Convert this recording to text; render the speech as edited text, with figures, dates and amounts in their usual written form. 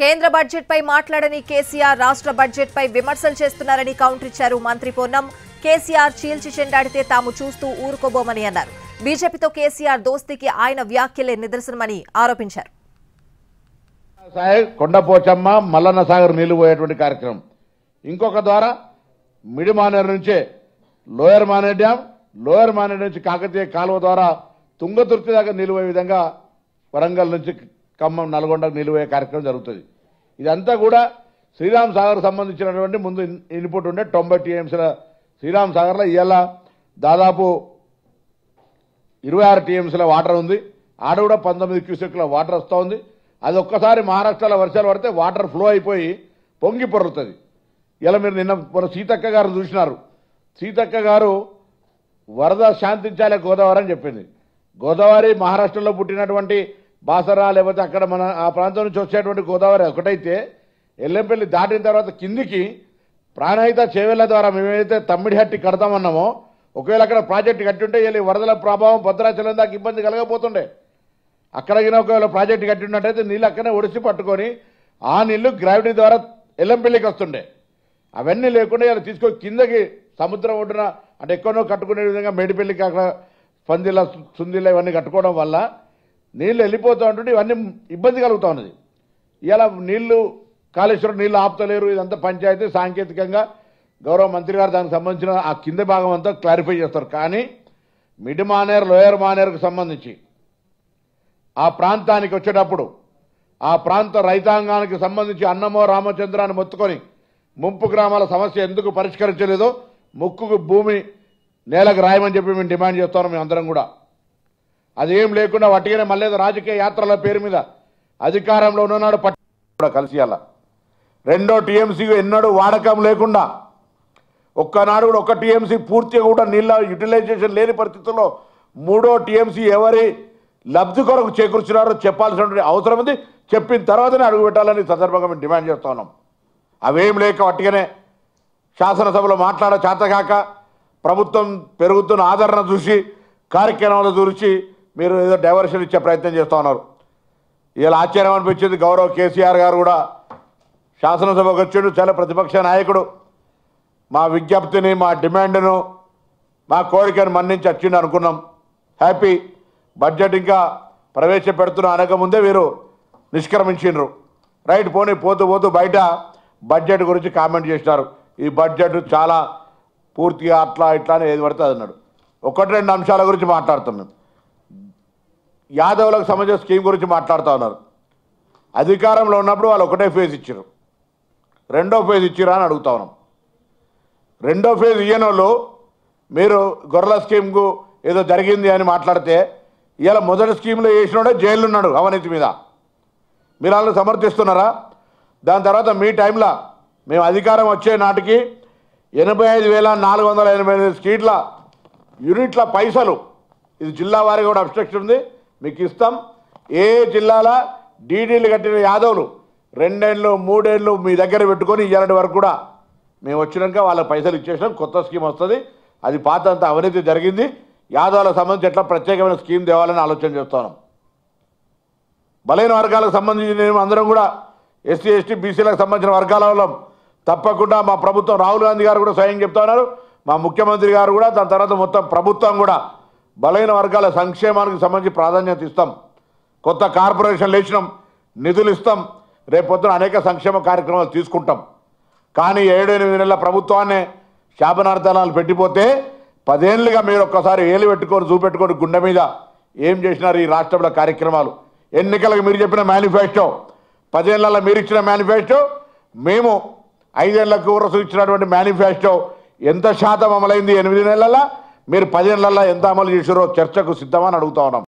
కేంద్ర బడ్జెట్ పై మాట్లాడని కేసీఆర్ రాష్ట్ర బడ్జెట్ పై విమర్శలు చేస్తున్నారని కౌంటర్ ఇచ్చారు మంత్రి పొన్నం. కేసీఆర్ చీల్చి చెండాడితే తాము చూస్తూ ఊరుకోబోమని అన్నారు. బీజేపీతో కేసీఆర్ దోస్తీకి ఆయన వ్యాఖ్యలే నిదర్శనమని ఆరోపించారు. కొండపోచమ్మ మల్లన్న సాగర్ నీళ్లు పోయేటువంటి కార్యక్రమం ఇంకొక ద్వారా మిడి మానేరు నుంచే lower Maner dam, lower Maneru నుంచి కాకతీయ కాలువ ద్వారా తుంగతుర్తి దాకా నీళ్లు పోయే విధంగా వరంగల్ నుంచి ఖమ్మం నల్గొండకు నీళ్లు పోయే కార్యక్రమం జరుగుతుంది. ఇదంతా కూడా శ్రీరామ్ సాగర్ సంబంధించినటువంటి ముందు ఇన్పుట్ ఉండే 90 టీఎంసీల శ్రీరామ్ సాగర్లో ఇవాళ దాదాపు 26 టీఎంసీల వాటర్ ఉంది. ఆడ కూడా 19 క్యూసెక్ల వాటర్ వస్తూ ఉంది. అది ఒక్కసారి మహారాష్ట్రలో వర్షాలు పడితే వాటర్ ఫ్లో అయిపోయి పొంగి పొరుతుంది. ఇలా మీరు నిన్న సీతక్క గారు చూసినారు. సీతక్క గారు వరద శాంతించాలే గోదావరి అని చెప్పింది. గోదావరి మహారాష్ట్రలో పుట్టినటువంటి బాసరా లేకపోతే అక్కడ మన ఆ ప్రాంతం నుంచి వచ్చేటువంటి గోదావరి ఒకటైతే ఎల్లంపల్లి దాటిన తర్వాత కిందికి ప్రాణహిత చేవెళ్ల ద్వారా మేమైతే తమ్మిడిహట్టి కడతామన్నామో ఒకవేళ అక్కడ ప్రాజెక్టు కట్టి ఉంటే వీళ్ళు వరదల ప్రభావం భద్రాచలం దాకా ఇబ్బంది కలగపోతుండే. అక్కడికి ఒకవేళ ప్రాజెక్టు కట్టి ఉన్నట్టయితే నీళ్ళు అక్కడనే ఒడిసి పట్టుకొని ఆ నీళ్లు గ్రావిటీ ద్వారా ఎల్లంపల్లికి వస్తుండే. అవన్నీ లేకుండా ఇలా తీసుకొని కిందకి సముద్రం ఒడ్డున అంటే ఎక్కడో కట్టుకునే విధంగా మేడిపల్లికి అక్కడ పందిల సుందిల ఇవన్నీ కట్టుకోవడం వల్ల నీళ్లు వెళ్ళిపోతూ ఉంటుంటే ఇవన్నీ ఇబ్బంది కలుగుతూ ఉన్నది. ఇలా నీళ్లు కాళేశ్వరం నీళ్లు ఆపుతలేరు. ఇదంతా పంచాయతీ సాంకేతికంగా గౌరవ మంత్రి గారు దానికి సంబంధించిన ఆ కింద భాగం అంతా క్లారిఫై చేస్తారు. కానీ మిడ్ మానేర్ లోయర్ మానేర్కు సంబంధించి ఆ ప్రాంతానికి వచ్చేటప్పుడు ఆ ప్రాంత రైతాంగానికి సంబంధించి అన్నమో రామచంద్రాన్ని మొత్తుకొని ముంపు గ్రామాల సమస్య ఎందుకు పరిష్కరించలేదో ముక్కుకు భూమి నేలకు రాయమని చెప్పి మేము డిమాండ్ చేస్తున్నాం. మేము అందరం కూడా అదేం లేకుండా వట్టిగానే మళ్ళీ రాజకీయ యాత్రల పేరు మీద అధికారంలో ఉన్ననాడు కూడా కలిసి అలా రెండో టీఎంసీకి ఎన్నడూ వాడకం లేకుండా ఒక్కనాడు కూడా ఒక టీఎంసీ పూర్తిగా కూడా నీళ్ళ యూటిలైజేషన్ లేని పరిస్థితుల్లో మూడో టీఎంసీ ఎవరి లబ్ధి కొరకు చేకూర్చున్నారో చెప్పాల్సినటువంటి అవసరం ఉంది. చెప్పిన తర్వాతనే అడుగు పెట్టాలని సందర్భంగా మేము డిమాండ్ చేస్తూ ఉన్నాం. అవేం లేక వట్టిగానే శాసనసభలో మాట్లాడ చేతకాక ప్రభుత్వం పెరుగుతున్న ఆదరణ చూసి కార్యక్రమాలు చూసి మీరు ఏదో డైవర్షన్ ఇచ్చే ప్రయత్నం చేస్తూ ఉన్నారు. ఇలా ఆశ్చర్యం అనిపించింది. గౌరవ కేసీఆర్ గారు కూడా శాసనసభకు వచ్చాడు. చాలా ప్రతిపక్ష నాయకుడు మా విజ్ఞప్తిని మా డిమాండ్ను మా కోరికను మన్నించి వచ్చిండు అనుకున్నాం. హ్యాపీ. బడ్జెట్ ఇంకా ప్రవేశపెడుతున్న అనకముందే వీరు నిష్క్రమించిండ్రు. రైట్ పోనీ పోతూ పోతూ బయట బడ్జెట్ గురించి కామెంట్ చేసినారు. ఈ బడ్జెట్ చాలా పూర్తిగా అట్లా ఇట్లా అని ఏది పడితే అది అన్నాడు. 1-2 అంశాల గురించి మాట్లాడుతాం. మేము యాదవులకు సంబంధించిన స్కీమ్ గురించి మాట్లాడుతూ ఉన్నారు. అధికారంలో ఉన్నప్పుడు వాళ్ళు ఒకటే ఫేజ్ ఇచ్చారు, రెండో ఫేజ్ ఇచ్చిరా అని అడుగుతా ఉన్నాం. రెండో ఫేజ్ ఇయ్యని వాళ్ళు మీరు గొర్రెల స్కీమ్కు ఏదో జరిగింది అని మాట్లాడితే ఇలా మొదటి స్కీమ్లో వేసినోడే జైలు ఉన్నాడు అవినీతి మీద. మీరు వాళ్ళు సమర్థిస్తున్నారా? దాని తర్వాత మీ టైంలో మేము అధికారం వచ్చే నాటికి 85,488 స్ట్రీట్ల యూనిట్ల పైసలు ఇది జిల్లా వారికి కూడా అబ్స్ట్రక్షన్ ఉంది మీకు ఇస్తాం. ఏ జిల్లాలో డీడీలు కట్టిన యాదవులు 2 ఏళ్ళు 3 ఏళ్ళు మీ దగ్గర పెట్టుకొని ఇయ్యాలంటి వరకు కూడా మేము వచ్చినాక వాళ్ళకి పైసలు ఇచ్చేసినాం. కొత్త స్కీమ్ వస్తుంది. అది పాత అంత అవినీతి జరిగింది. యాదవులకు సంబంధించి ఎట్లా ప్రత్యేకమైన స్కీమ్ తేవాలని ఆలోచన చేస్తున్నాం. బలైన వర్గాలకు సంబంధించి మేము అందరం కూడా ఎస్సీ ఎస్టీ బీసీలకు సంబంధించిన వర్గాల వల్ల తప్పకుండా మా ప్రభుత్వం రాహుల్ గాంధీ గారు కూడా స్వయం చెప్తా ఉన్నారు. మా ముఖ్యమంత్రి గారు కూడా దాని తర్వాత మొత్తం ప్రభుత్వం కూడా బలైన వర్గాల సంక్షేమానికి సంబంధించి ప్రాధాన్యత ఇస్తాం. కొత్త కార్పొరేషన్లు వేసినాం, నిధులు ఇస్తాం. రేపొద్దున అనేక సంక్షేమ కార్యక్రమాలు తీసుకుంటాం. కానీ 7-8 నెలల ప్రభుత్వాన్ని శాపనార్థాలు పెట్టిపోతే 10 ఏళ్ళుగా మీరు ఒక్కసారి ఏలు పెట్టుకొని చూపెట్టుకొని గుండె మీద ఏం చేసినారు ఈ రాష్ట్రంలో కార్యక్రమాలు. ఎన్నికలకు మీరు చెప్పిన మేనిఫెస్టో, 10 ఏళ్లలో మీరు ఇచ్చిన మేనిఫెస్టో, మేము 5 ఏళ్లకు ఇచ్చినటువంటి మేనిఫెస్టో ఎంత శాతం అమలైంది 8 నెలల్లో, మీరు 10 ఏళ్లలో ఎంత అమలు చేసారో చర్చకు సిద్ధమని అడుగుతా ఉన్నాం.